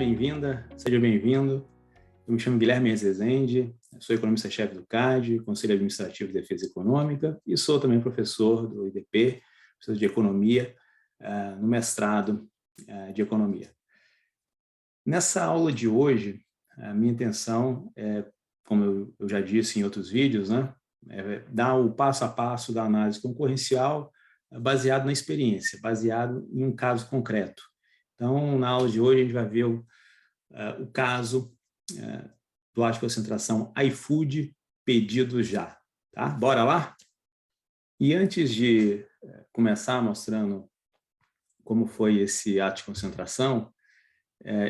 bem-vinda, seja bem-vindo. Eu me chamo Guilherme Rezende, sou economista-chefe do CAD, Conselho Administrativo de Defesa Econômica, e sou também professor do IDP, professor de Economia, no mestrado de Economia. Nessa aula de hoje, a minha intenção é, como eu já disse em outros vídeos, né, é dar o passo a passo da análise concorrencial baseado na experiência, baseado em um caso concreto. Então, na aula de hoje, a gente vai ver o caso do ato de concentração iFood pedido já. Tá? Bora lá? E antes de começar mostrando como foi esse ato de concentração,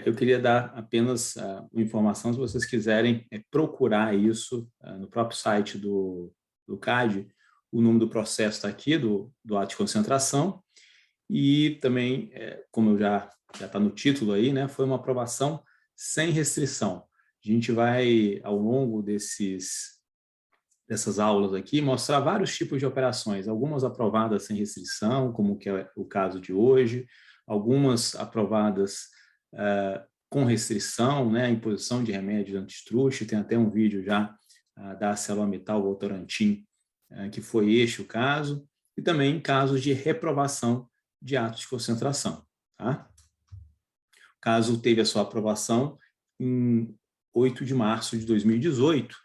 eu queria dar apenas uma informação, se vocês quiserem procurar isso no próprio site do CAD, o número do processo está aqui, do ato de concentração, e também, como já está no título aí, né, foi uma aprovação sem restrição. A gente vai, ao longo dessas aulas aqui, mostrar vários tipos de operações, algumas aprovadas sem restrição, como que é o caso de hoje, algumas aprovadas com restrição, né, a imposição de remédios antiestruche, tem até um vídeo já da ArcelorMittal Votorantim, que foi este o caso, e também casos de reprovação de atos de concentração. Tá? O caso teve a sua aprovação em 8 de março de 2018,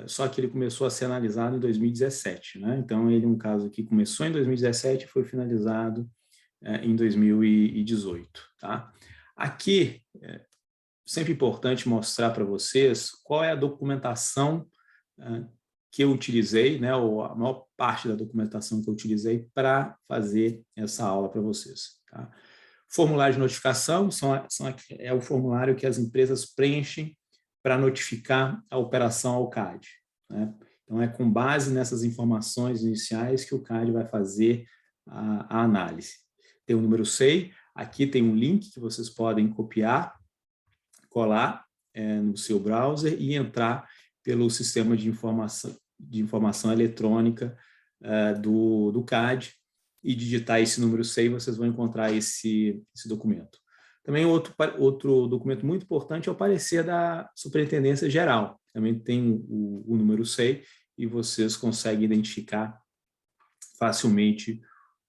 só que ele começou a ser analisado em 2017. Né? Então, ele é um caso que começou em 2017 e foi finalizado em 2018. Tá? Aqui, sempre importante mostrar para vocês qual é a documentação que eu utilizei, né, ou a maior parte da documentação que eu utilizei para fazer essa aula para vocês. Tá? Formulário de notificação é o formulário que as empresas preenchem para notificar a operação ao CAD. Né? Então, é com base nessas informações iniciais que o CAD vai fazer a análise. Tem o número SEI, aqui tem um link que vocês podem copiar, colar no seu browser e entrar pelo sistema de informação eletrônica do CAD e digitar esse número SEI, vocês vão encontrar esse documento. Também outro documento muito importante é o parecer da Superintendência Geral. Também tem o número SEI e vocês conseguem identificar facilmente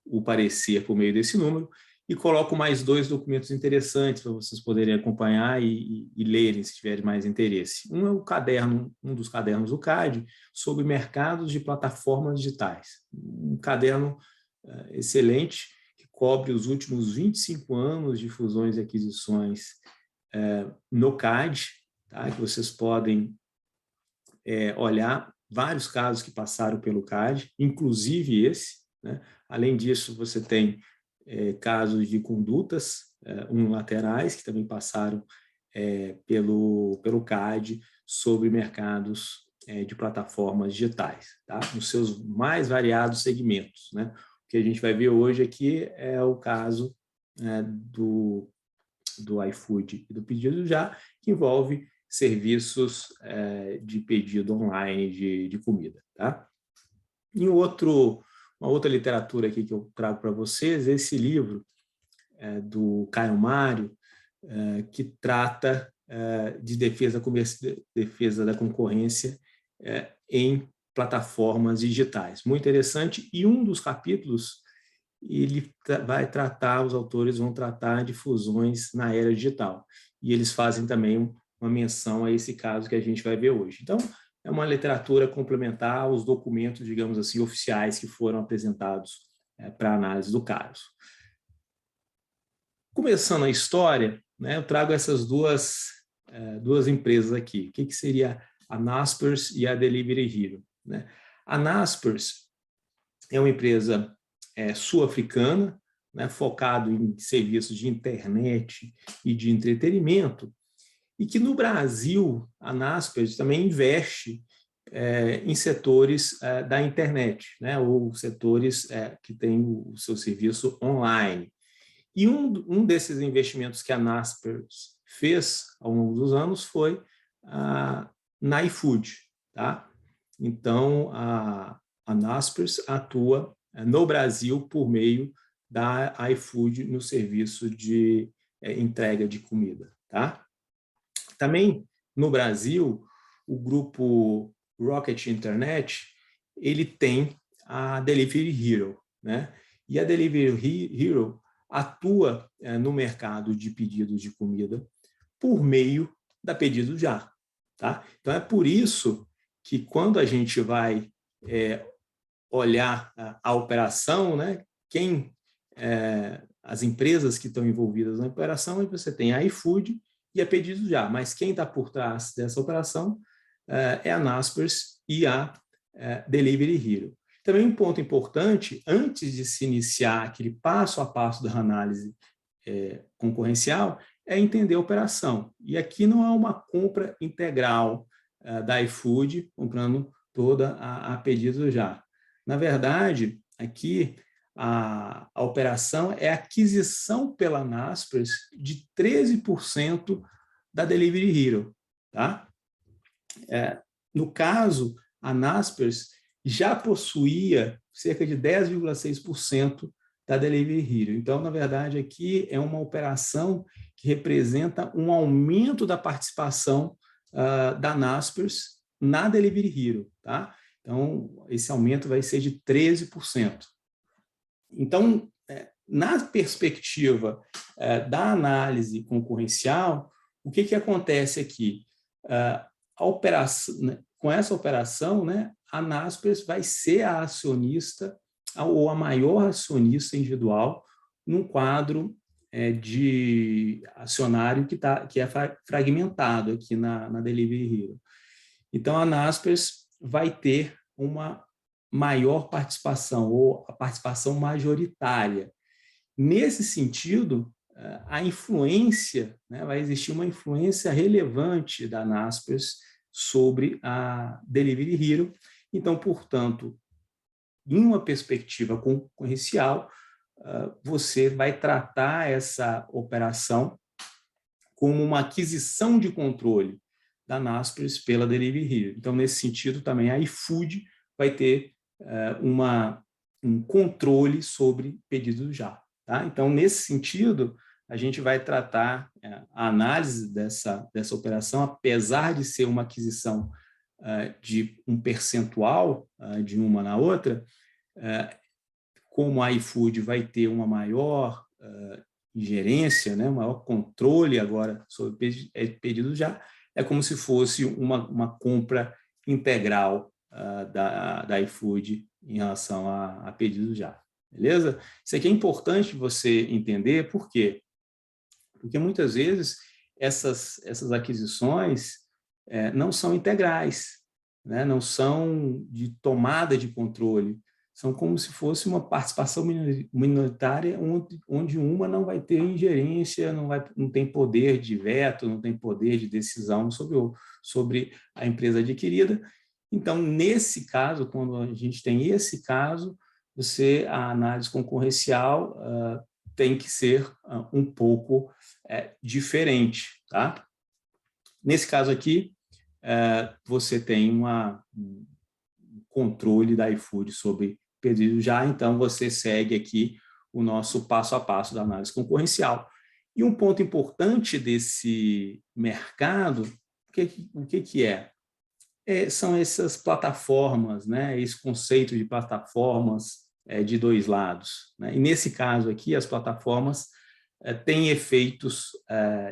o parecer por meio desse número. E coloco mais dois documentos interessantes para vocês poderem acompanhar e lerem, se tiverem mais interesse. Um é o caderno, um dos cadernos do CAD, sobre mercados de plataformas digitais. Um caderno excelente, que cobre os últimos 25 anos de fusões e aquisições no CAD, tá? Que vocês podem olhar vários casos que passaram pelo CAD, inclusive esse. Né? Além disso, você tem casos de condutas unilaterais que também passaram pelo CAD sobre mercados de plataformas digitais, tá? Nos seus mais variados segmentos. Né? O que a gente vai ver hoje aqui é o caso do iFood e do pedido já, que envolve serviços de pedido online de comida. Tá? E uma outra literatura aqui que eu trago para vocês, esse livro do Caio Mário, que trata de defesa da concorrência em plataformas digitais. Muito interessante, e um dos capítulos, os autores vão tratar de fusões na era digital, e eles fazem também uma menção a esse caso que a gente vai ver hoje. Então, é uma literatura complementar aos documentos, digamos assim, oficiais que foram apresentados para análise do caso. Começando a história, né, eu trago essas duas empresas aqui. O que seria a Naspers e a Delivery Hero? Né? A Naspers é uma empresa sul-africana, né, focado em serviços de internet e de entretenimento, e que no Brasil a Naspers também investe em setores da internet, né, ou setores que têm o seu serviço online. E um desses investimentos que a Naspers fez ao longo dos anos foi na iFood. Tá? Então, a Naspers atua no Brasil por meio da iFood no serviço de entrega de comida. tá? Também, no Brasil, o grupo Rocket Internet, ele tem a Delivery Hero, né? E a Delivery Hero atua no mercado de pedidos de comida por meio da Pedidos Já, tá? Então, é por isso que quando a gente vai olhar a operação, né? As empresas que estão envolvidas na operação, você tem a iFood e a Pedidos Já, mas quem está por trás dessa operação é a Naspers e a Delivery Hero. Também um ponto importante, antes de se iniciar aquele passo a passo da análise concorrencial, é entender a operação. E aqui não há uma compra integral da iFood, comprando toda a Pedidos Já. Na verdade, aqui a operação é a aquisição pela Naspers de 13% da Delivery Hero. Tá? No caso, a Naspers já possuía cerca de 10,6% da Delivery Hero. Então, na verdade, aqui é uma operação que representa um aumento da participação da Naspers na Delivery Hero. Tá? Então, esse aumento vai ser de 13%. Então, na perspectiva da análise concorrencial, o que acontece aqui? A operação, com essa operação, né, a Naspers vai ser a acionista ou a maior acionista individual num quadro de acionário que é fragmentado aqui na Delivery Hero. Então, a Naspers vai ter uma maior participação, ou a participação majoritária. Nesse sentido, a influência, né, vai existir uma influência relevante da Naspers sobre a Delivery Hero. Então, portanto, em uma perspectiva concorrencial, você vai tratar essa operação como uma aquisição de controle da Naspers pela Delivery Hero. Então, nesse sentido, também a iFood vai ter um controle sobre Pedidos Já. Tá? Então, nesse sentido, a gente vai tratar a análise dessa operação, apesar de ser uma aquisição de um percentual de uma na outra, como a iFood vai ter uma maior ingerência, né, um maior controle agora sobre Pedidos Já, é como se fosse uma compra integral da iFood em relação a Pedidos Já. Beleza? Isso aqui é importante você entender, por quê? Porque muitas vezes essas aquisições não são integrais, né? Não são de tomada de controle, são como se fosse uma participação minoritária onde uma não vai ter ingerência, não tem poder de veto, não tem poder de decisão sobre a empresa adquirida. Então, nesse caso, quando a gente tem esse caso, a análise concorrencial tem que ser um pouco diferente. Tá? Nesse caso aqui, você tem um controle da iFood sobre Pedidos Já, então você segue aqui o nosso passo a passo da análise concorrencial. E um ponto importante desse mercado, o que é? São essas plataformas, né? Esse conceito de plataformas de dois lados. Né? E nesse caso aqui, as plataformas têm efeitos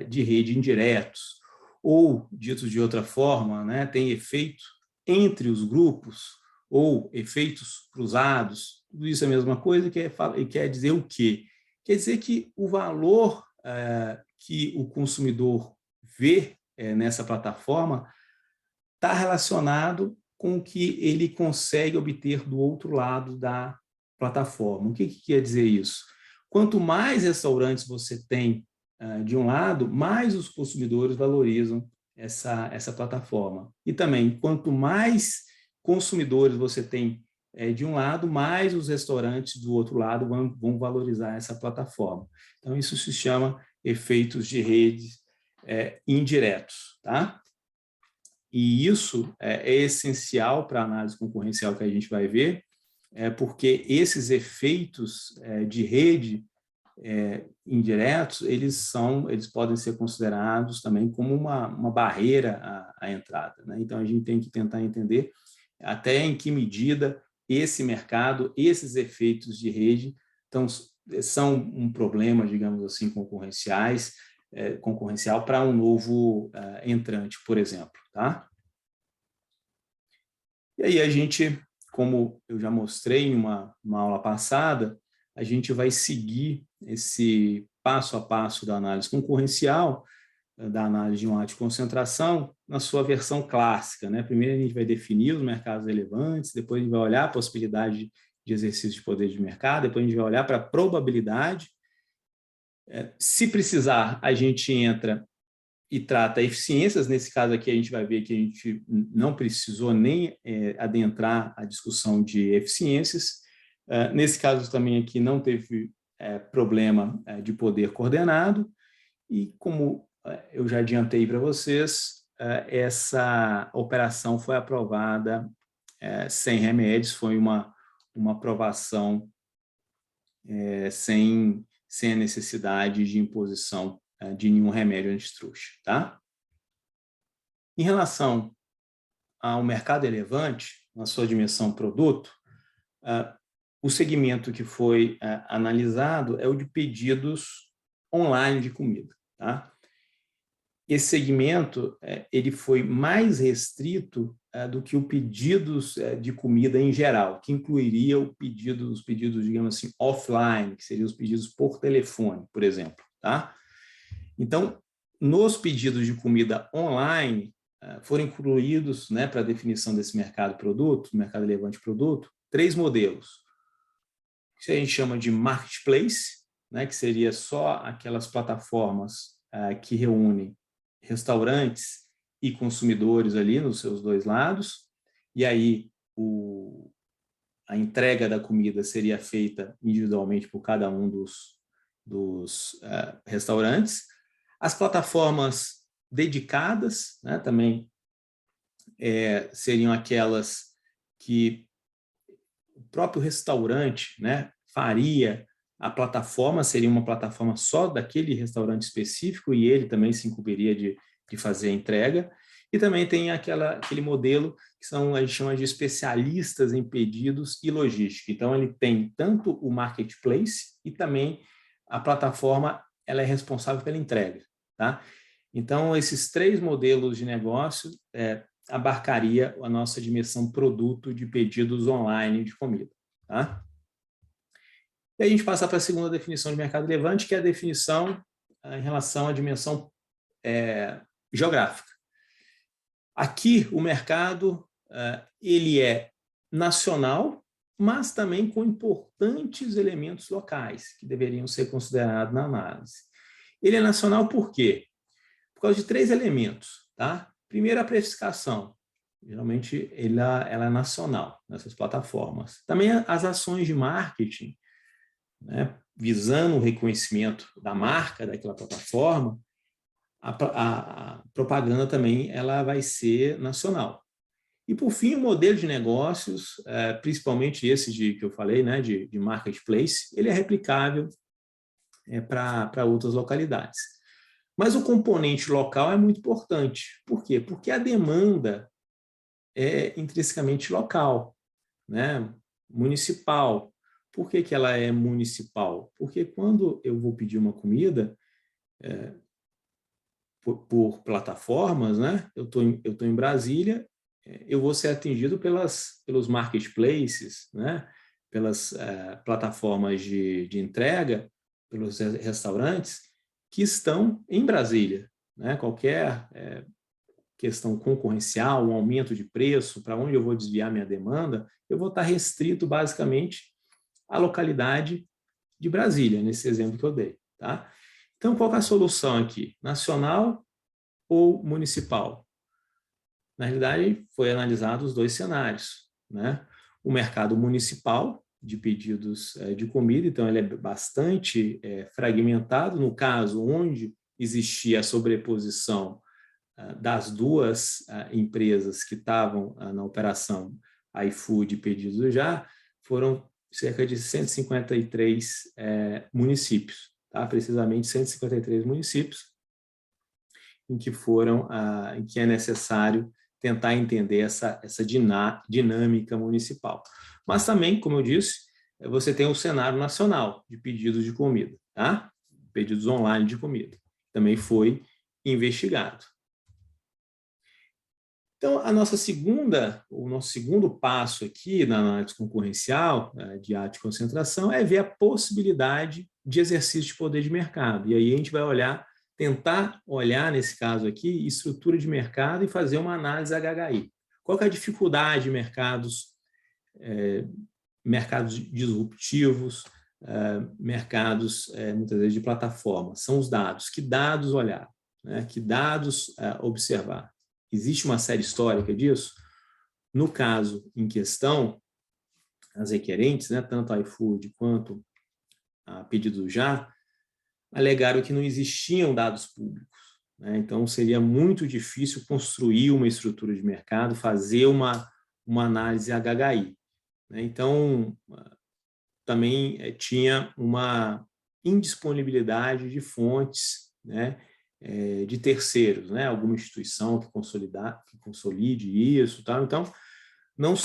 de rede indiretos, ou, dito de outra forma, né, tem efeito entre os grupos, ou efeitos cruzados. Tudo isso é a mesma coisa, quer dizer o quê? Quer dizer que o valor que o consumidor vê nessa plataforma está relacionado com o que ele consegue obter do outro lado da plataforma. O que quer dizer isso? Quanto mais restaurantes você tem de um lado, mais os consumidores valorizam essa plataforma. E também, quanto mais consumidores você tem de um lado, mais os restaurantes do outro lado vão valorizar essa plataforma. Então, isso se chama efeitos de rede indiretos. Tá? E isso é essencial para a análise concorrencial que a gente vai ver, porque esses efeitos de rede indiretos, eles podem ser considerados também como uma barreira à entrada, né? Então, a gente tem que tentar entender até em que medida esse mercado, esses efeitos de rede são um problema, digamos assim, concorrencial para um novo entrante, por exemplo, tá? E aí a gente, como eu já mostrei em uma aula passada, a gente vai seguir esse passo a passo da análise concorrencial, da análise de um ato de concentração, na sua versão clássica, né? Primeiro a gente vai definir os mercados relevantes, depois a gente vai olhar a possibilidade de exercício de poder de mercado, depois a gente vai olhar para a probabilidade. Se precisar, a gente entra e trata eficiências. Nesse caso aqui, a gente vai ver que a gente não precisou nem adentrar a discussão de eficiências. Nesse caso também aqui não teve problema de poder coordenado, e como eu já adiantei para vocês, essa operação foi aprovada sem remédios, foi uma aprovação sem a necessidade de imposição de nenhum remédio antitruste, tá? Em relação ao mercado relevante, na sua dimensão produto, o segmento que foi analisado é o de pedidos online de comida, tá? Esse segmento ele foi mais restrito do que o pedidos de comida em geral, que incluiria os pedidos, digamos assim, offline, que seriam os pedidos por telefone, por exemplo, tá? Então, nos pedidos de comida online, foram incluídos, né, para a definição desse mercado relevante produto, 3 modelos. Que a gente chama de marketplace, né, que seria só aquelas plataformas que reúnem restaurantes e consumidores ali nos seus dois lados, e aí a entrega da comida seria feita individualmente por cada um dos restaurantes. As plataformas dedicadas, né, também seriam aquelas que o próprio restaurante, né, faria. A plataforma seria uma plataforma só daquele restaurante específico e ele também se incumbiria de fazer a entrega. E também tem aquele modelo que a gente chama de especialistas em pedidos e logística. Então, ele tem tanto o marketplace e também a plataforma, ela é responsável pela entrega, tá? Então, esses 3 modelos de negócio abarcaria a nossa dimensão produto de pedidos online de comida, tá? E aí a gente passa para a segunda definição de mercado relevante, que é a definição em relação à dimensão geográfica. Aqui, o mercado ele é nacional, mas também com importantes elementos locais, que deveriam ser considerados na análise. Ele é nacional por quê? Por causa de 3 elementos, tá? Primeiro, a precificação. Geralmente, ela é nacional nessas plataformas. Também as ações de marketing, né, visando o reconhecimento da marca daquela plataforma, a propaganda também ela vai ser nacional. E, por fim, o modelo de negócios, principalmente esse que eu falei, né, de marketplace, ele é replicável para outras localidades. Mas o componente local é muito importante. Por quê? Porque a demanda é intrinsecamente local, né, municipal. Por que ela é municipal? Porque quando eu vou pedir uma comida por plataformas, né, eu tô em Brasília, eu vou ser atingido pelos marketplaces, né, pelas plataformas de entrega, pelos restaurantes que estão em Brasília, né? Qualquer questão concorrencial, um aumento de preço, para onde eu vou desviar minha demanda, eu vou estar restrito basicamente à localidade de Brasília, nesse exemplo que eu dei, tá? Então, qual é a solução aqui? Nacional ou municipal? Na realidade, foi analisado os 2 cenários, né? O mercado municipal de pedidos de comida, então ele é bastante fragmentado, no caso onde existia a sobreposição das 2 empresas que estavam na operação iFood e Pedidos Já, foram cerca de 153 municípios, tá? Precisamente 153 municípios, em que é necessário tentar entender essa dinâmica municipal. Mas também, como eu disse, você tem o cenário nacional de pedidos de comida, tá? Pedidos online de comida. Também foi investigado. Então, o nosso segundo passo aqui na análise concorrencial de ata de concentração é ver a possibilidade de exercício de poder de mercado. E aí a gente vai tentar olhar, nesse caso aqui, estrutura de mercado e fazer uma análise HHI. Qual que é a dificuldade de mercados disruptivos, mercados, muitas vezes, de plataforma? São os dados. Que dados olhar? Né? Que dados observar? Existe uma série histórica disso? No caso em questão, as requerentes, né, tanto a iFood quanto a Pedido Já, alegaram que não existiam dados públicos, né? Então, seria muito difícil construir uma estrutura de mercado, fazer uma análise HHI, né? Então, também tinha uma indisponibilidade de fontes, né, de terceiros, né? Alguma instituição que consolide isso, tal. Então, não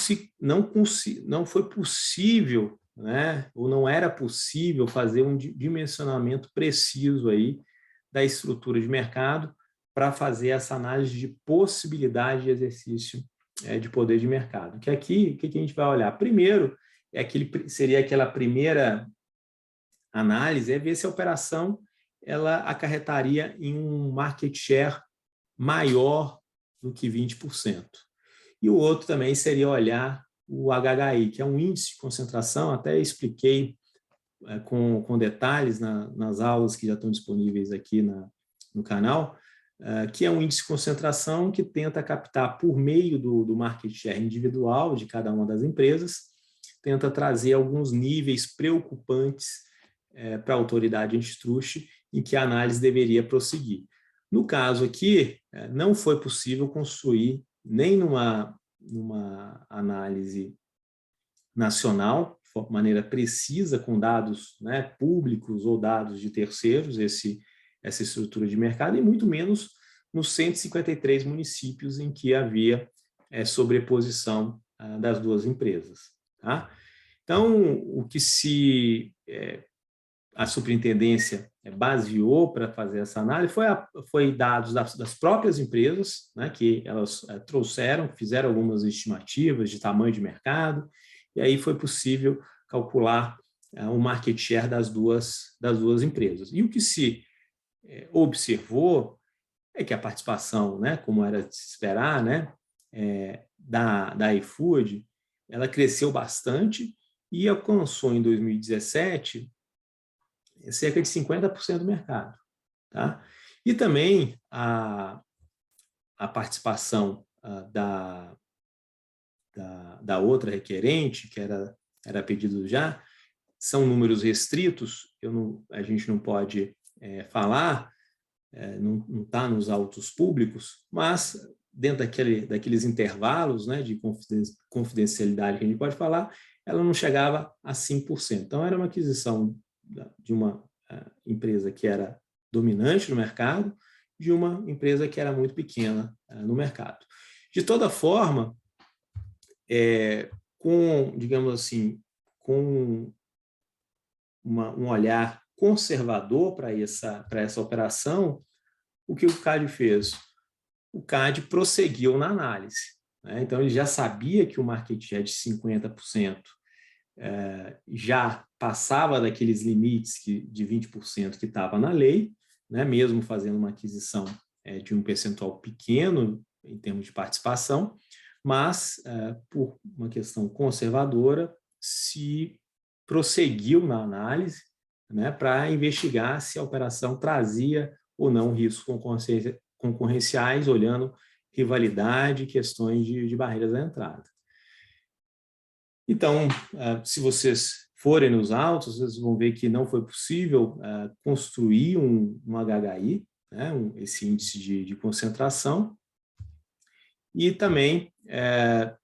foi possível, né, ou não era possível fazer um dimensionamento preciso aí da estrutura de mercado para fazer essa análise de possibilidade de exercício de poder de mercado. Que aqui, o que a gente vai olhar? Primeiro, seria aquela primeira análise, ver se a operação ela acarretaria em um market share maior do que 20%. E o outro também seria olhar o HHI, que é um índice de concentração, até expliquei com detalhes nas aulas que já estão disponíveis aqui no canal, que é um índice de concentração que tenta captar, por meio do market share individual de cada uma das empresas, tenta trazer alguns níveis preocupantes para a autoridade antitruste em que a análise deveria prosseguir. No caso aqui, não foi possível construir nem numa análise nacional, de maneira precisa, com dados, né, públicos ou dados de terceiros, essa estrutura de mercado, e muito menos nos 153 municípios em que havia sobreposição das duas empresas. Tá? Então, o que a superintendência baseou para fazer essa análise foi dados das próprias empresas, né, que elas fizeram algumas estimativas de tamanho de mercado, e aí foi possível calcular o market share das duas empresas. E o que se observou é que a participação, né, como era de se esperar, né, da iFood, ela cresceu bastante e alcançou em 2017 cerca de 50% do mercado. Tá? E também a participação da outra requerente, que era Pedido Já, são números restritos, a gente não pode falar, não está nos autos públicos, mas dentro daqueles intervalos, né, de confidencialidade que a gente pode falar, ela não chegava a 5%. Então, era uma aquisição de uma empresa que era dominante no mercado, de uma empresa que era muito pequena no mercado. De toda forma, digamos assim, com um olhar conservador para essa operação, o que o CAD fez? O CAD prosseguiu na análise, né? Então, ele já sabia que o market share de 50% já passava daqueles limites de 20% que estava na lei, né? Mesmo fazendo uma aquisição de um percentual pequeno em termos de participação, mas, por uma questão conservadora, se prosseguiu na análise, né, para investigar se a operação trazia ou não riscos concorrenciais, olhando rivalidade e questões de barreiras à entrada. Então, se vocês forem nos autos, vocês vão ver que não foi possível construir um HHI, né, esse índice de concentração, e também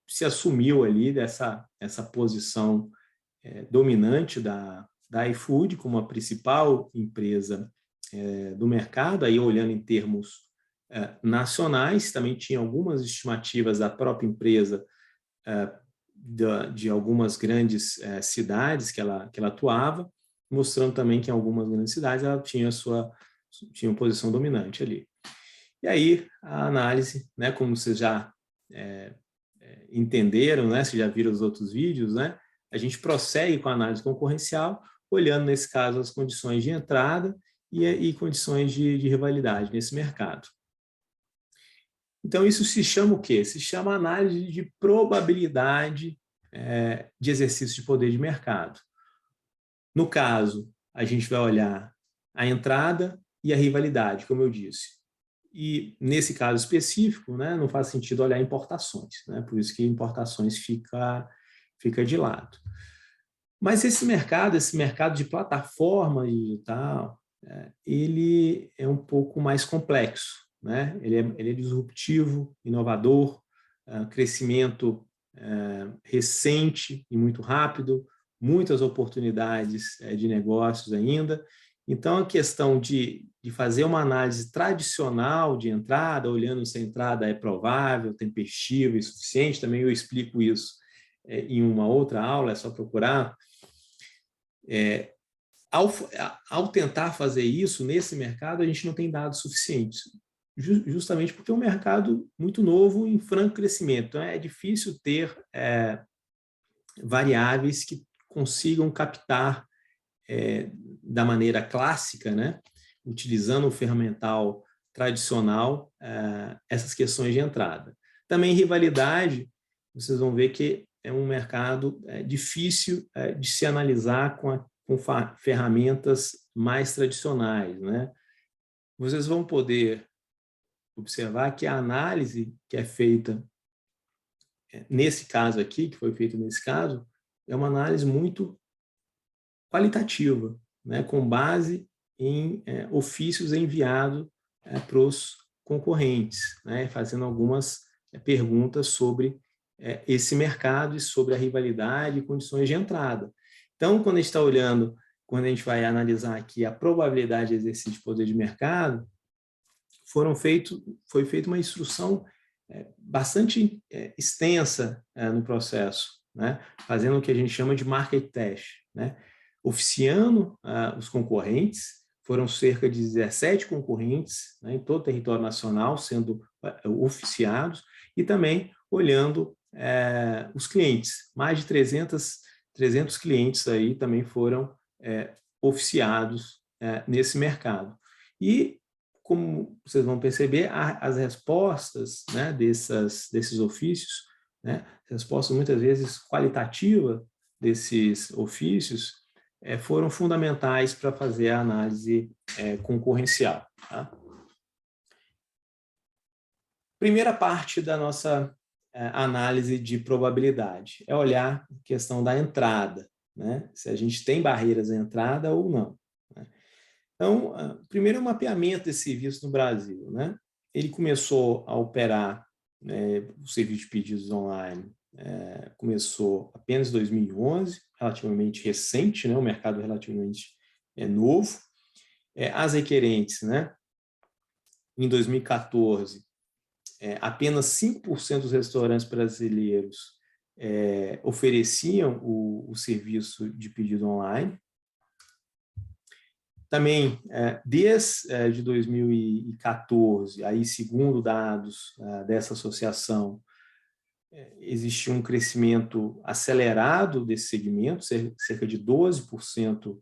se assumiu ali essa posição dominante da iFood, como a principal empresa do mercado, aí olhando em termos nacionais, também tinha algumas estimativas da própria empresa de algumas grandes cidades que ela atuava, mostrando também que em algumas grandes cidades ela tinha uma posição dominante ali. E aí a análise, né, como vocês já entenderam, né, se já viram os outros vídeos, né, a gente prossegue com a análise concorrencial, olhando nesse caso as condições de entrada e condições de rivalidade nesse mercado. Então, isso se chama o quê? Se chama análise de probabilidade de exercício de poder de mercado. No caso, a gente vai olhar a entrada e a rivalidade, como eu disse. E, nesse caso específico, né, não faz sentido olhar importações, né? Por isso que importações fica de lado. Mas esse mercado de plataforma digital, ele é um pouco mais complexo, né? Ele é disruptivo, inovador, crescimento recente e muito rápido, muitas oportunidades de negócios ainda. Então, a questão de fazer uma análise tradicional de entrada, olhando se a entrada é provável, tempestiva e suficiente, também eu explico isso em uma outra aula, é só procurar. Ao tentar fazer isso nesse mercado, a gente não tem dados suficientes, justamente porque é um mercado muito novo em franco crescimento. Então, é difícil ter variáveis que consigam captar da maneira clássica, né, utilizando o ferramental tradicional, essas questões de entrada. Também rivalidade, vocês vão ver que é um mercado difícil de se analisar com ferramentas mais tradicionais, né? Vocês vão poder observar que a análise que é feita nesse caso aqui, que foi feita nesse caso, é uma análise muito qualitativa, né, com base em ofícios enviados para os concorrentes, né, fazendo algumas perguntas sobre esse mercado e sobre a rivalidade e condições de entrada. Então, quando a gente está olhando, quando a gente vai analisar aqui a probabilidade de exercício de poder de mercado, foi feita uma instrução bastante extensa no processo, né, fazendo o que a gente chama de market test, né, oficiando os concorrentes. Foram cerca de 17 concorrentes, né, em todo o território nacional sendo oficiados, e também olhando os clientes. Mais de 300 clientes aí também foram oficiados nesse mercado. E, como vocês vão perceber, as respostas, né, desses ofícios, né, respostas muitas vezes qualitativas desses ofícios, foram fundamentais para fazer a análise concorrencial. Tá? Primeira parte da nossa análise de probabilidade é olhar a questão da entrada, né? Se a gente tem barreiras à entrada ou não. Né? Então, primeiro é o mapeamento desse serviço no Brasil. Né? Ele começou a operar, o serviço de pedidos online, começou apenas em 2011, relativamente recente, né? Um mercado relativamente novo. As requerentes, né? Em 2014, apenas 5% dos restaurantes brasileiros ofereciam o serviço de pedido online. Também, desde 2014, aí, segundo dados dessa associação, existiu um crescimento acelerado desse segmento, cerca de 12%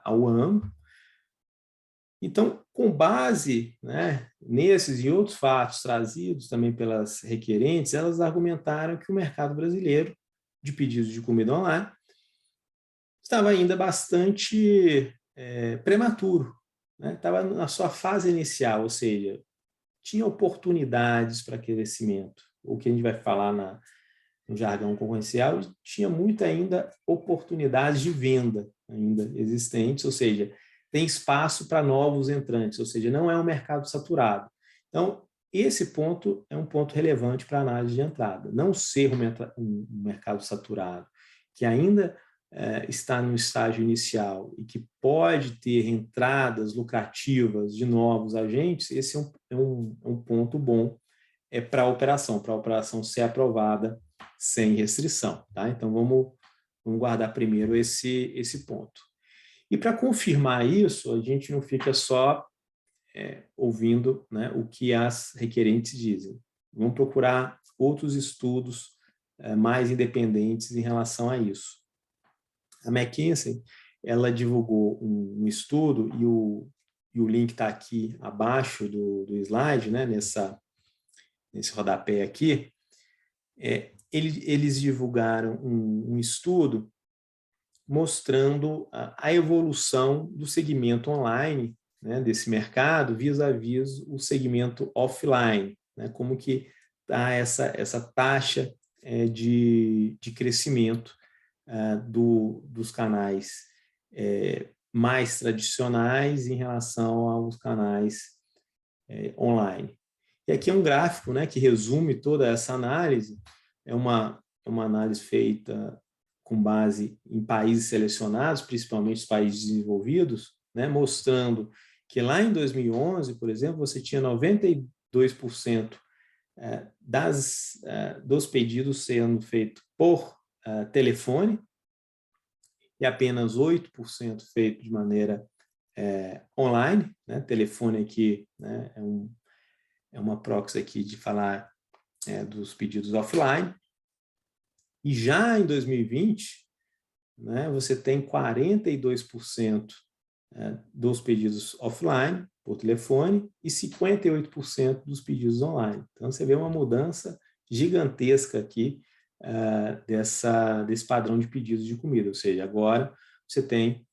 ao ano. Então, com base, né, nesses e outros fatos trazidos também pelas requerentes, elas argumentaram que o mercado brasileiro de pedidos de comida online estava ainda bastante prematuro, né? Estava na sua fase inicial, ou seja, tinha oportunidades para crescimento. O que a gente vai falar no jargão concorrencial, tinha muito ainda oportunidades de venda ainda existentes, ou seja, tem espaço para novos entrantes, ou seja, não é um mercado saturado. Então, esse ponto é um ponto relevante para a análise de entrada, não ser um mercado saturado, que ainda está no estágio inicial e que pode ter entradas lucrativas de novos agentes, esse é um ponto bom para a operação ser aprovada sem restrição. Tá? Então, vamos guardar primeiro esse ponto. E para confirmar isso, a gente não fica só ouvindo, né, o que as requerentes dizem. Vamos procurar outros estudos mais independentes em relação a isso. A McKinsey, ela divulgou um estudo, e o link está aqui abaixo do slide, né, nesse rodapé aqui. Eles divulgaram um estudo mostrando a evolução do segmento online, né, desse mercado, vis-à-vis o segmento offline, né, como que está essa taxa de crescimento dos canais mais tradicionais em relação aos canais online. E aqui é um gráfico, né, que resume toda essa análise. É uma análise feita com base em países selecionados, principalmente os países desenvolvidos, né, mostrando que lá em 2011, por exemplo, você tinha 92% dos pedidos sendo feitos por telefone e apenas 8% feito de maneira online. Né? Telefone aqui, né, é uma proxy aqui de falar dos pedidos offline. E já em 2020, né, você tem 42% dos pedidos offline por telefone e 58% dos pedidos online. Então, você vê uma mudança gigantesca aqui desse padrão de pedidos de comida. Ou seja, agora você tem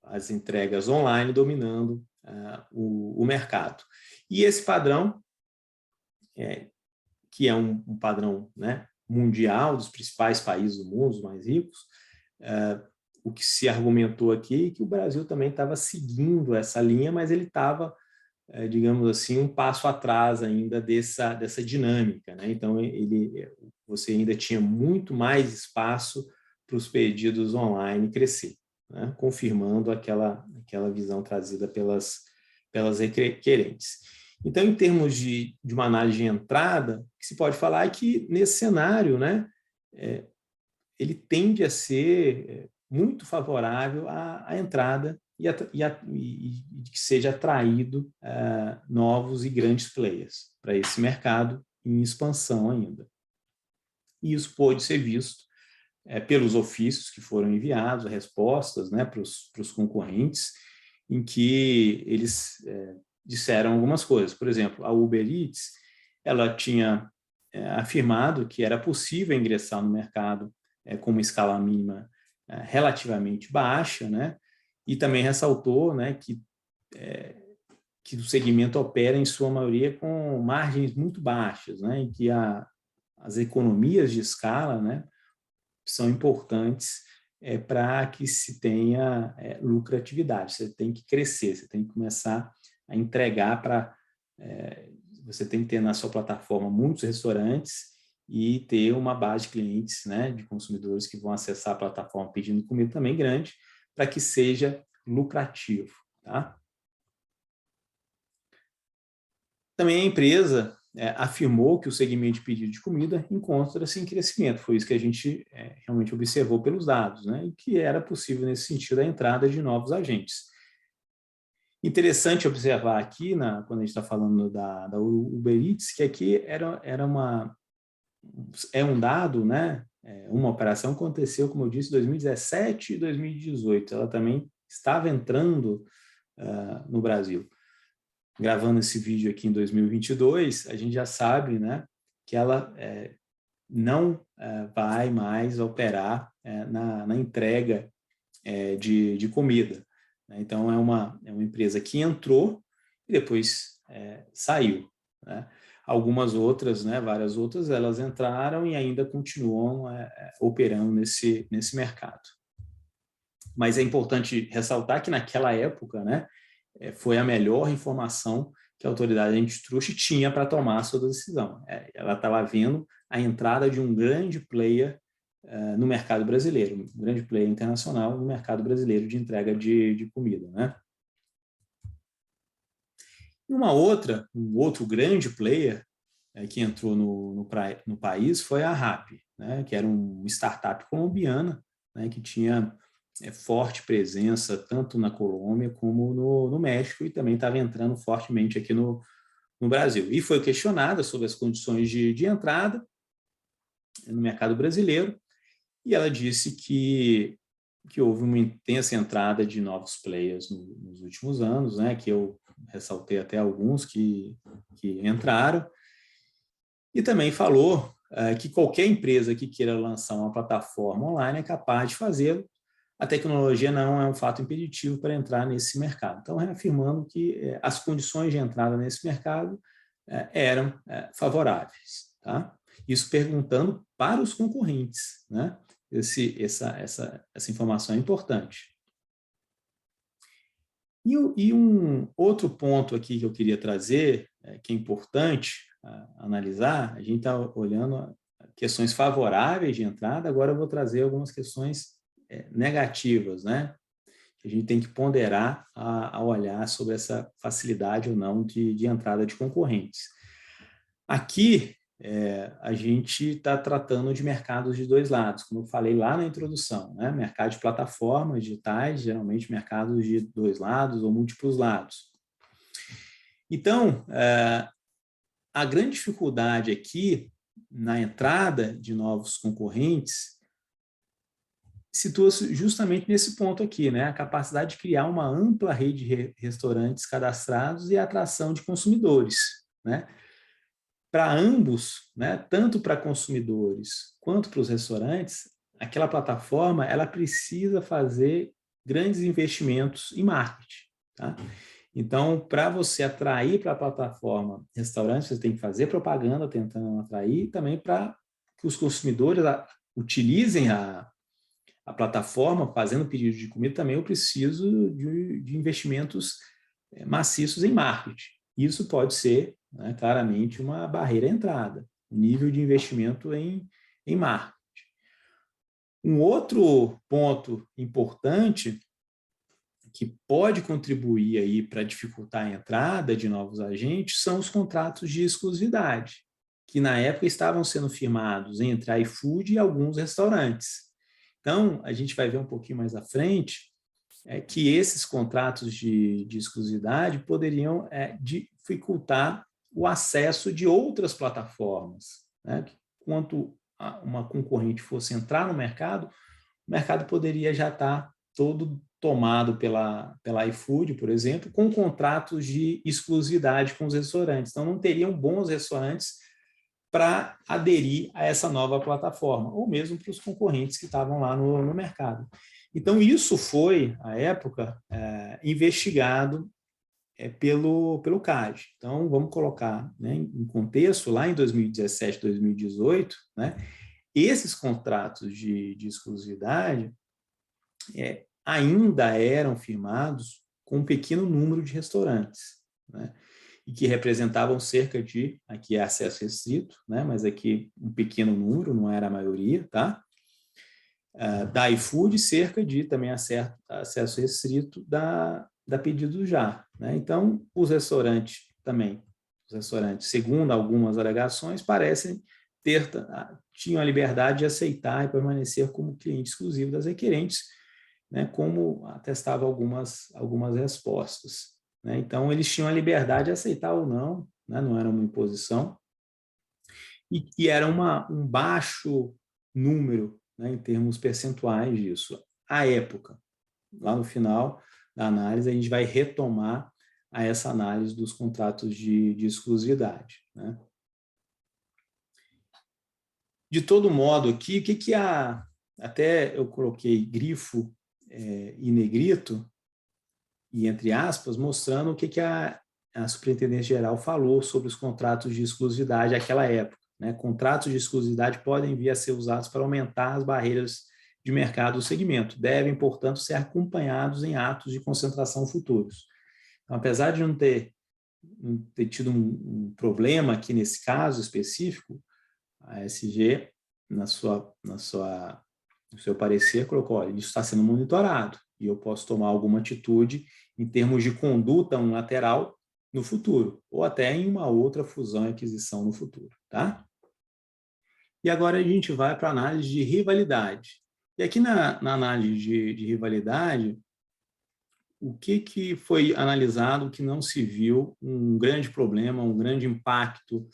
as entregas online dominando o mercado. E esse padrão, que é um padrão, né, mundial, dos principais países do mundo, os mais ricos, o que se argumentou aqui é que o Brasil também estava seguindo essa linha, mas ele estava, digamos assim, um passo atrás ainda dessa dinâmica. Né? Então, você ainda tinha muito mais espaço para os pedidos online crescer, né? Confirmando aquela visão trazida pelas requerentes. Então, em termos de uma análise de entrada, o que se pode falar é que, nesse cenário, né, ele tende a ser muito favorável à entrada e que seja atraído novos e grandes players para esse mercado em expansão ainda. E isso pode ser visto pelos ofícios que foram enviados, respostas, né, para os concorrentes, em que eles disseram algumas coisas. Por exemplo, a Uber Eats, ela tinha afirmado que era possível ingressar no mercado com uma escala mínima relativamente baixa, né? E também ressaltou, né, que o segmento opera, em sua maioria, com margens muito baixas, né, em que as economias de escala, né, são importantes para que se tenha lucratividade. Você tem que crescer, você tem que começar a entregar você tem que ter na sua plataforma muitos restaurantes e ter uma base de clientes, né, de consumidores que vão acessar a plataforma pedindo comida também grande, para que seja lucrativo. Tá? Também a empresa afirmou que o segmento de pedido de comida encontra-se em crescimento. Foi isso que a gente realmente observou pelos dados, né, e que era possível, nesse sentido, a entrada de novos agentes. Interessante observar aqui, quando a gente está falando da Uber Eats, que aqui é um dado, né? Uma operação que aconteceu, como eu disse, em 2017 e 2018. Ela também estava entrando no Brasil. Gravando esse vídeo aqui em 2022, a gente já sabe, né, que ela não vai mais operar na entrega de comida. Então, é uma empresa que entrou e depois saiu. Né? Algumas outras, né, várias outras, elas entraram e ainda continuam operando nesse mercado. Mas é importante ressaltar que, naquela época, né, foi a melhor informação que a autoridade antitruste tinha para tomar a sua decisão. Ela estava vendo a entrada de um grande player no mercado brasileiro, um grande player internacional no mercado brasileiro de entrega de comida, né? Um outro grande player que entrou no país foi a Rappi, né, que era uma startup colombiana, né, que tinha forte presença tanto na Colômbia como no México, e também estava entrando fortemente aqui no Brasil. E foi questionada sobre as condições de entrada no mercado brasileiro, e ela disse que houve uma intensa entrada de novos players nos últimos anos, né, que eu ressaltei até alguns que entraram, e também falou que qualquer empresa que queira lançar uma plataforma online é capaz de fazê-lo. A tecnologia não é um fato impeditivo para entrar nesse mercado. Então, reafirmando que as condições de entrada nesse mercado eram favoráveis. Tá? Isso perguntando para os concorrentes, né? Essa informação é importante. E um outro ponto aqui que eu queria trazer, que é importante analisar, a gente está olhando questões favoráveis de entrada, agora eu vou trazer algumas questões negativas, né? Que a gente tem que ponderar ao olhar sobre essa facilidade ou não de entrada de concorrentes. Aqui, a gente está tratando de mercados de dois lados, como eu falei lá na introdução, né? Mercado de plataformas digitais, geralmente mercados de dois lados ou múltiplos lados. Então, a grande dificuldade aqui na entrada de novos concorrentes situa-se justamente nesse ponto aqui, né? A capacidade de criar uma ampla rede de restaurantes cadastrados e a atração de consumidores, né? Para ambos, né, tanto para consumidores quanto para os restaurantes, aquela plataforma ela precisa fazer grandes investimentos em marketing. Tá? Então, para você atrair para a plataforma restaurantes, você tem que fazer propaganda tentando atrair, também para que os consumidores utilizem a plataforma, fazendo pedido de comida, também eu preciso de investimentos maciços em marketing. Isso pode ser, né, claramente uma barreira à entrada, o nível de investimento em marketing. Um outro ponto importante que pode contribuir aí para dificultar a entrada de novos agentes são os contratos de exclusividade, que na época estavam sendo firmados entre a iFood e alguns restaurantes. Então, a gente vai ver um pouquinho mais à frente que esses contratos de exclusividade poderiam dificultar o acesso de outras plataformas. Né? Quanto uma concorrente fosse entrar no mercado, o mercado poderia já estar todo tomado pela iFood, por exemplo, com contratos de exclusividade com os restaurantes. Então, não teriam bons restaurantes para aderir a essa nova plataforma, ou mesmo para os concorrentes que estavam lá no mercado. Então, isso foi, à época, investigado pelo CADE. Então, vamos colocar, né, em contexto, lá em 2017, 2018, né, esses contratos de exclusividade ainda eram firmados com um pequeno número de restaurantes, né, e que representavam cerca de, aqui é acesso restrito, né, mas aqui um pequeno número, não era a maioria, tá? Da iFood, cerca de também acesso restrito da Pedido Já. Né? Então, os restaurantes também, segundo algumas alegações, parecem tinham a liberdade de aceitar e permanecer como cliente exclusivo das requerentes, né? Como atestava algumas respostas. Né? Então, eles tinham a liberdade de aceitar ou não, né? Não era uma imposição, e era um baixo número, né, em termos percentuais disso. À época, lá no final da análise, a gente vai retomar essa análise dos contratos de exclusividade. Né? De todo modo, aqui, o que até eu coloquei grifo e negrito, e entre aspas, mostrando o que a Superintendência Geral falou sobre os contratos de exclusividade naquela época. Né? Contratos de exclusividade podem vir a ser usados para aumentar as barreiras de mercado do segmento. Devem, portanto, ser acompanhados em atos de concentração futuros. Então, apesar de não ter tido um problema aqui nesse caso específico, a SG no seu parecer, colocou, olha, isso está sendo monitorado e eu posso tomar alguma atitude em termos de conduta unilateral no futuro, ou até em uma outra fusão e aquisição no futuro, tá? E agora a gente vai para a análise de rivalidade. E aqui na análise de rivalidade, o que foi analisado que não se viu um grande problema, um grande impacto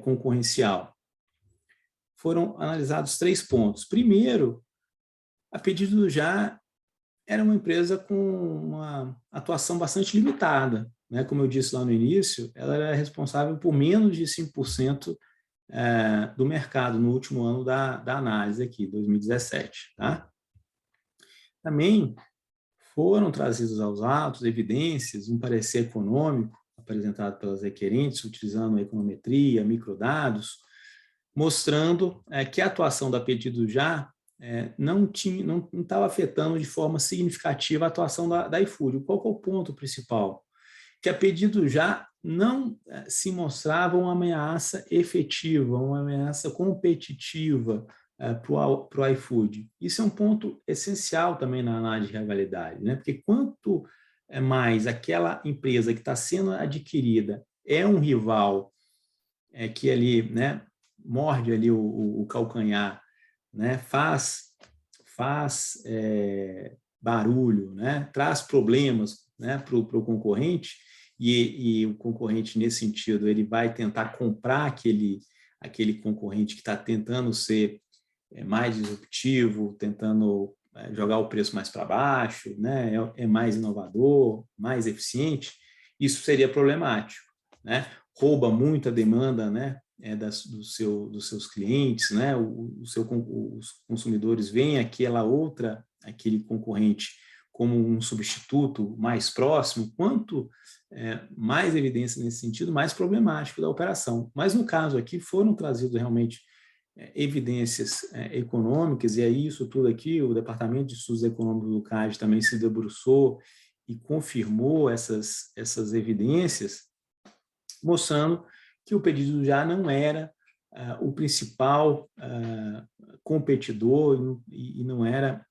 concorrencial? Foram analisados 3 pontos. Primeiro, a Pedidos do Já era uma empresa com uma atuação bastante limitada, né? Como eu disse lá no início, ela era responsável por menos de 5% do mercado no último ano da análise aqui, 2017. Tá? Também foram trazidos aos autos evidências, um parecer econômico apresentado pelas requerentes, utilizando a econometria, microdados, mostrando que a atuação da Pedido Já não estava afetando de forma significativa a atuação da iFood. Qual que é o ponto principal? Que a Pedido Já não se mostrava uma ameaça efetiva, uma ameaça competitiva para o iFood. Isso é um ponto essencial também na análise de rivalidade, né? Porque quanto mais aquela empresa que está sendo adquirida é um rival que ali, né, morde ali o calcanhar, né, faz barulho, né, traz problemas, né, para o concorrente, e o concorrente, nesse sentido, ele vai tentar comprar aquele concorrente que está tentando ser mais disruptivo, tentando jogar o preço mais para baixo, né, é mais inovador, mais eficiente, isso seria problemático, né? Rouba muita demanda, né, dos seus clientes, né? Os consumidores veem aquele concorrente como um substituto mais próximo. Quanto mais evidência nesse sentido, mais problemático da operação. Mas no caso aqui foram trazidos realmente evidências econômicas, e aí isso tudo aqui, o Departamento de Estudos Econômicos do CAD também se debruçou e confirmou essas evidências, mostrando que o Pedido Já não era o principal competidor e não era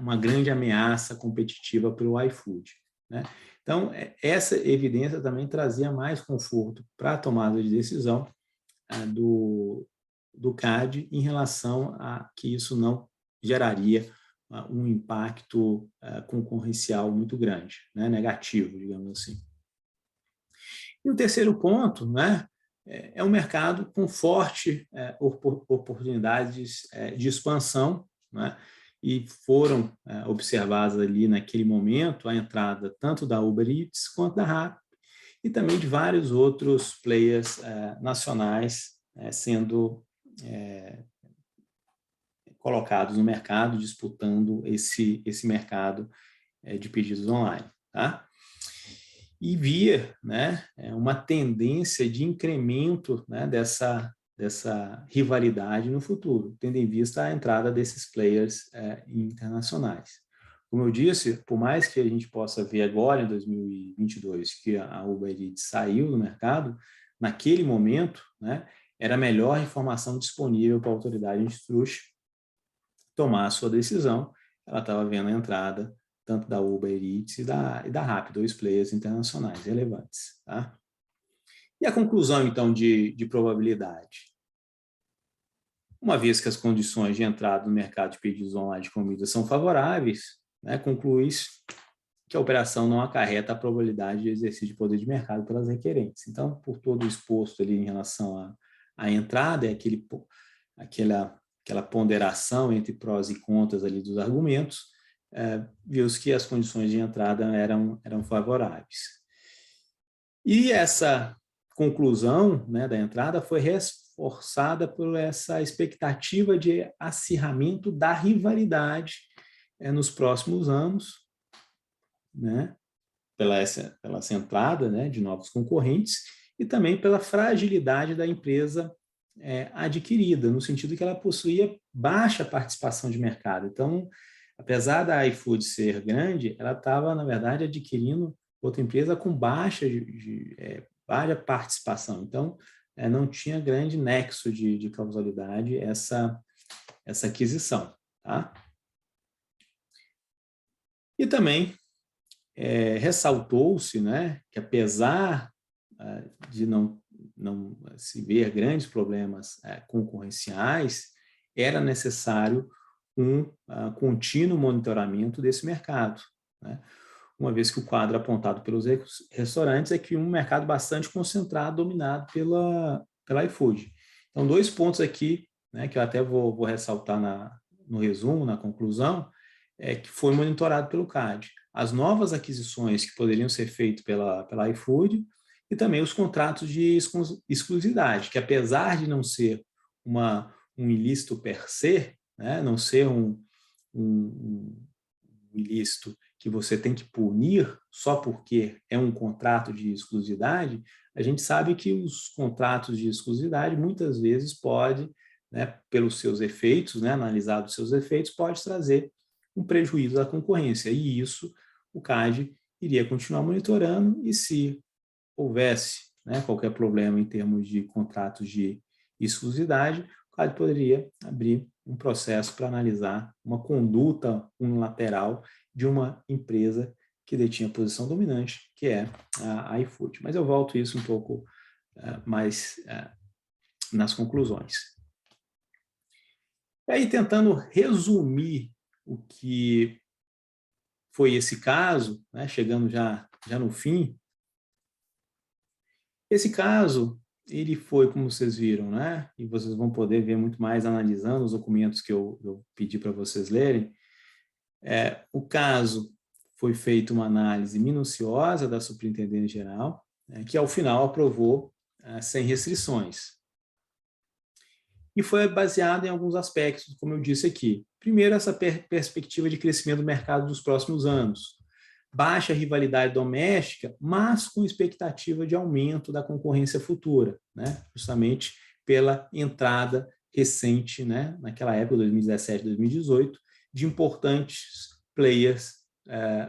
uma grande ameaça competitiva para o iFood, né? Então, essa evidência também trazia mais conforto para a tomada de decisão do CAD em relação a que isso não geraria um impacto concorrencial muito grande, né, negativo, digamos assim. E o terceiro ponto, né, é um mercado com forte oportunidades de expansão, né, e foram observadas ali naquele momento a entrada tanto da Uber Eats quanto da Rappi e também de vários outros players nacionais sendo colocados no mercado, disputando esse mercado de pedidos online. Tá? E via, né, uma tendência de incremento, né, dessa rivalidade no futuro, tendo em vista a entrada desses players internacionais. Como eu disse, por mais que a gente possa ver agora, em 2022, que a Uber Eats saiu do mercado, naquele momento, né, era a melhor informação disponível para a autoridade antitruste tomar a sua decisão. Ela estava vendo a entrada tanto da Uber Eats e da Rappi, 2 players internacionais relevantes. Tá? E a conclusão, então, de probabilidade? Uma vez que as condições de entrada no mercado de pedidos online de comida são favoráveis, né, conclui-se que a operação não acarreta a probabilidade de exercício de poder de mercado pelas requerentes. Então, por todo o exposto ali em relação à entrada, aquela ponderação entre prós e contras ali dos argumentos, viu-se que as condições de entrada eram favoráveis. E essa conclusão, né, da entrada foi reforçada por essa expectativa de acirramento da rivalidade nos próximos anos, né, pela essa entrada, né, de novos concorrentes e também pela fragilidade da empresa adquirida, no sentido que ela possuía baixa participação de mercado. Então, apesar da iFood ser grande, ela estava, na verdade, adquirindo outra empresa com baixa participação. Então, não tinha grande nexo de causalidade essa essa aquisição. Tá? E também ressaltou-se, né, que apesar de não se ver grandes problemas concorrenciais, era necessário um contínuo monitoramento desse mercado, né? Uma vez que o quadro apontado pelos restaurantes é que um mercado bastante concentrado, dominado pela iFood. Então, 2 pontos aqui, né, que eu até vou ressaltar no resumo, na conclusão, que foi monitorado pelo CAD. As novas aquisições que poderiam ser feitas pela iFood e também os contratos de exclusividade, que apesar de não ser um ilícito per se, né, não ser um ilícito que você tem que punir só porque é um contrato de exclusividade, a gente sabe que os contratos de exclusividade muitas vezes podem, né, pelos seus efeitos, né, analisados os seus efeitos, pode trazer um prejuízo à concorrência. E isso o CAD iria continuar monitorando e se houvesse, né, qualquer problema em termos de contratos de exclusividade, o CAD poderia abrir um processo para analisar uma conduta unilateral de uma empresa que detinha a posição dominante, que é a iFood. Mas eu volto isso um pouco mais nas conclusões. E aí, tentando resumir o que foi esse caso, né, chegando já no fim, esse caso, ele foi, como vocês viram, né, e vocês vão poder ver muito mais analisando os documentos que eu pedi para vocês lerem, o caso foi feita uma análise minuciosa da Superintendência Geral, que ao final aprovou sem restrições. E foi baseado em alguns aspectos, como eu disse aqui. Primeiro, essa perspectiva de crescimento do mercado dos próximos anos. Baixa rivalidade doméstica, mas com expectativa de aumento da concorrência futura, né? Justamente pela entrada recente, né, naquela época, 2017, 2018, de importantes players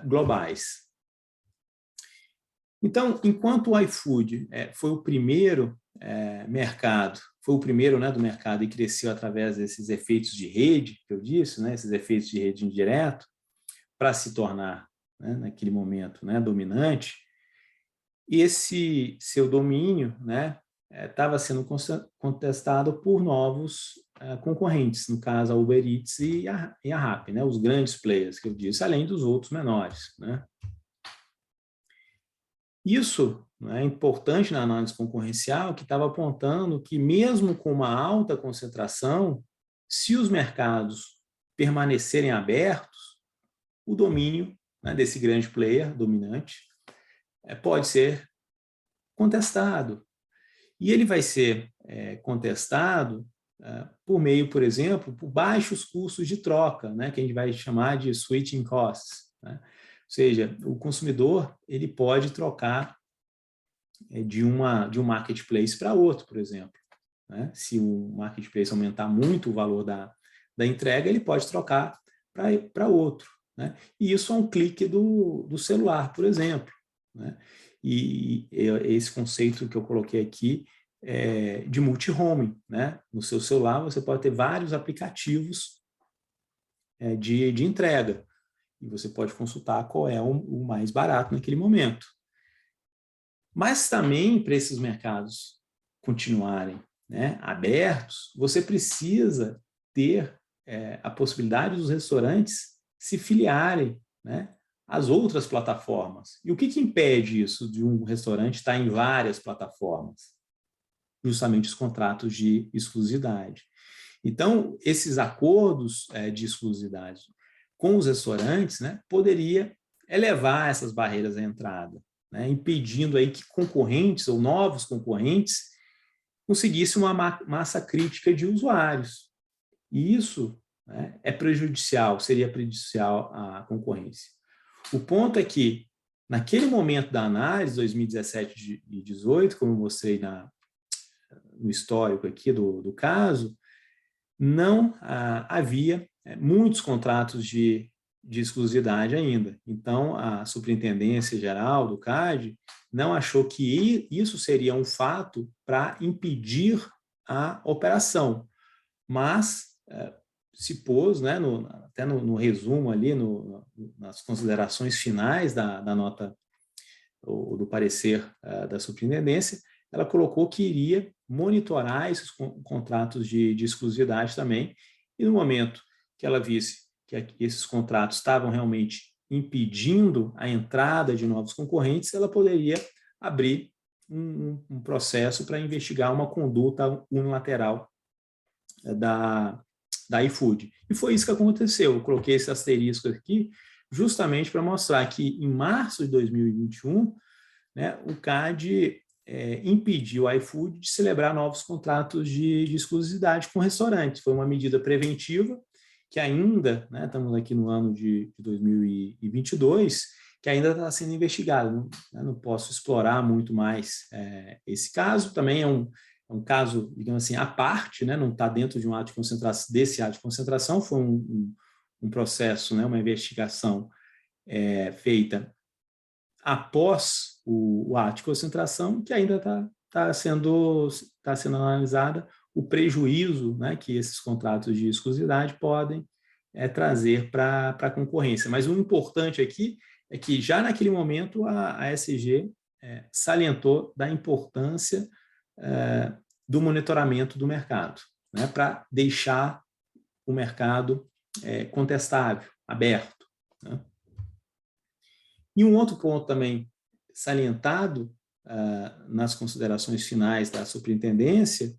globais. Então, enquanto o iFood foi o primeiro mercado, foi o primeiro, né, do mercado e cresceu através desses efeitos de rede, que eu disse, né, esses efeitos de rede indireto, para se tornar, né, naquele momento, né, dominante, e esse seu domínio, né, estava sendo contestado por novos concorrentes, no caso a Uber Eats e a Rappi, né, os grandes players que eu disse, além dos outros menores, né. Isso, né, é importante na análise concorrencial, que estava apontando que mesmo com uma alta concentração, se os mercados permanecerem abertos, o domínio, né, desse grande player dominante pode ser contestado. E ele vai ser contestado por meio, por exemplo, por baixos custos de troca, né, que a gente vai chamar de switching costs, né? Ou seja, o consumidor ele pode trocar de um marketplace para outro, por exemplo, né? Se o marketplace aumentar muito o valor da entrega, ele pode trocar para outro, né? E isso é um clique do celular, por exemplo, né? E esse conceito que eu coloquei aqui de multi-home, né? No seu celular você pode ter vários aplicativos de entrega e você pode consultar qual é o mais barato naquele momento. Mas também para esses mercados continuarem, né, abertos, você precisa ter a possibilidade dos restaurantes se filiarem, né, às outras plataformas. E o que impede isso de um restaurante estar em várias plataformas? Justamente os contratos de exclusividade. Então, esses acordos de exclusividade com os restaurantes, né, poderia elevar essas barreiras à entrada, né, impedindo aí que concorrentes ou novos concorrentes conseguissem uma massa crítica de usuários. E isso, né, seria prejudicial à concorrência. O ponto é que, naquele momento da análise, 2017 e 2018, como eu mostrei no histórico aqui do caso, não havia muitos contratos de exclusividade ainda. Então, a Superintendência Geral do CAD não achou que isso seria um fato para impedir a operação. Mas, se pôs, né, até no resumo ali, nas considerações finais da nota, ou do parecer da superintendência, ela colocou que iria monitorar esses contratos de exclusividade também, e no momento que ela visse que esses contratos estavam realmente impedindo a entrada de novos concorrentes, ela poderia abrir um processo para investigar uma conduta unilateral da iFood. E foi isso que aconteceu. Eu coloquei esse asterisco aqui justamente para mostrar que em março de 2021, né, o CAD impediu a iFood de celebrar novos contratos de exclusividade com restaurantes. Foi uma medida preventiva que ainda, né, estamos aqui no ano de 2022, que ainda está sendo investigado. Não posso explorar muito mais esse caso. Também é um caso, digamos assim, à parte, né, não está dentro de um ato de concentração, desse ato de concentração, foi um processo, né, uma investigação feita após o ato de concentração, que ainda está sendo analisada o prejuízo, né, que esses contratos de exclusividade podem trazer para a concorrência. Mas o importante aqui é que já naquele momento a ESG salientou da importância do monitoramento do mercado, né, para deixar o mercado contestável, aberto, né? E um outro ponto também salientado nas considerações finais da superintendência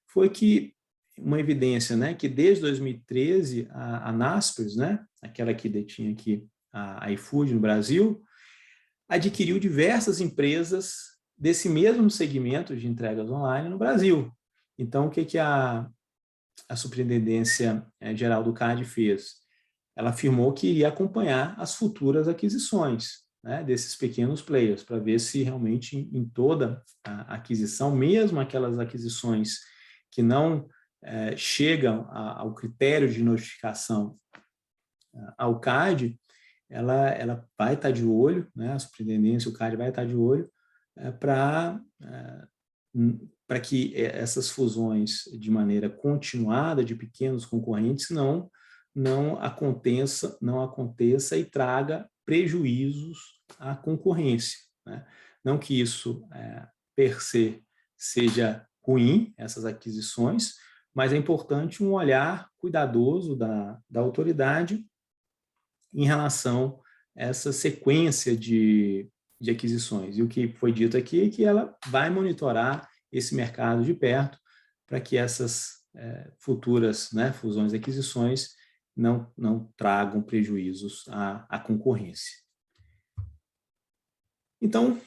foi que uma evidência, né, que desde 2013 a Naspers, né, aquela que detinha aqui a iFood no Brasil, adquiriu diversas empresas desse mesmo segmento de entregas online no Brasil. Então, o que a Superintendência Geral do CAD fez? Ela afirmou que iria acompanhar as futuras aquisições, né, desses pequenos players, para ver se realmente em toda a aquisição, mesmo aquelas aquisições que não chegam ao critério de notificação ao CAD, ela vai estar de olho, né, a superintendência, o CAD vai estar de olho para que essas fusões de maneira continuada de pequenos concorrentes não aconteça e traga prejuízos à concorrência, né? Não que isso, per se, seja ruim, essas aquisições, mas é importante um olhar cuidadoso da autoridade em relação a essa sequência de aquisições. E o que foi dito aqui é que ela vai monitorar esse mercado de perto para que essas futuras, né, fusões e aquisições não tragam prejuízos à concorrência. Então,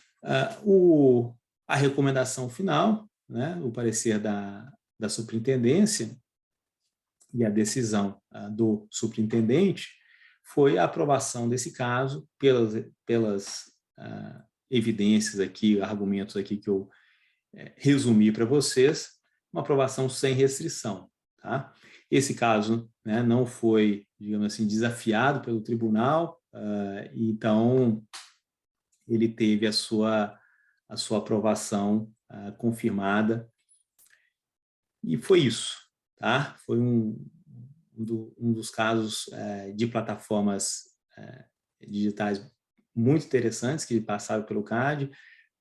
a recomendação final, né, o parecer da superintendência e a decisão do superintendente foi a aprovação desse caso pelas evidências aqui, argumentos aqui que eu resumi para vocês, uma aprovação sem restrição, tá? Esse caso, né, não foi, digamos assim, desafiado pelo tribunal, então ele teve a sua aprovação confirmada, e foi isso, tá? Foi um dos casos de plataformas digitais muito interessantes que passaram pelo CAD,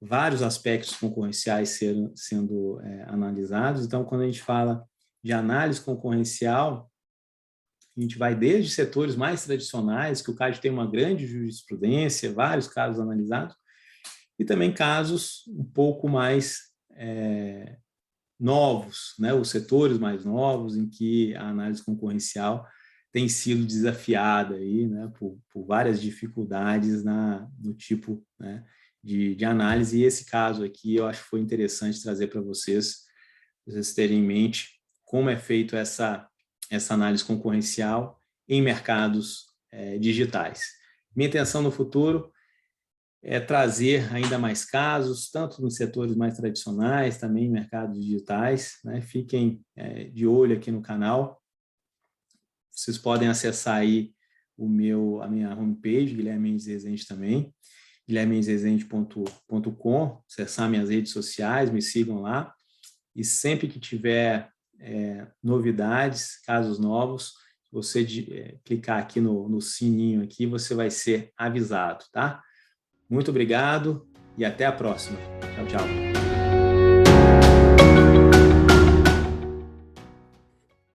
vários aspectos concorrenciais sendo analisados. Então, quando a gente fala de análise concorrencial, a gente vai desde setores mais tradicionais, que o CAD tem uma grande jurisprudência, vários casos analisados, e também casos um pouco mais novos, né? Os setores mais novos, em que a análise concorrencial tem sido desafiada aí, né, por várias dificuldades no tipo, né, de análise. E esse caso aqui eu acho que foi interessante trazer para vocês terem em mente como é feito essa análise concorrencial em mercados digitais. Minha intenção no futuro é trazer ainda mais casos, tanto nos setores mais tradicionais, também em mercados digitais, né? Fiquem de olho aqui no canal. Vocês podem acessar aí a minha homepage, Guilherme Mendes Rezende também, guilhermemendesrezende.com, acessar minhas redes sociais, me sigam lá, e sempre que tiver novidades, casos novos, se você clicar aqui no sininho aqui, você vai ser avisado, tá? Muito obrigado e até a próxima. Tchau, tchau.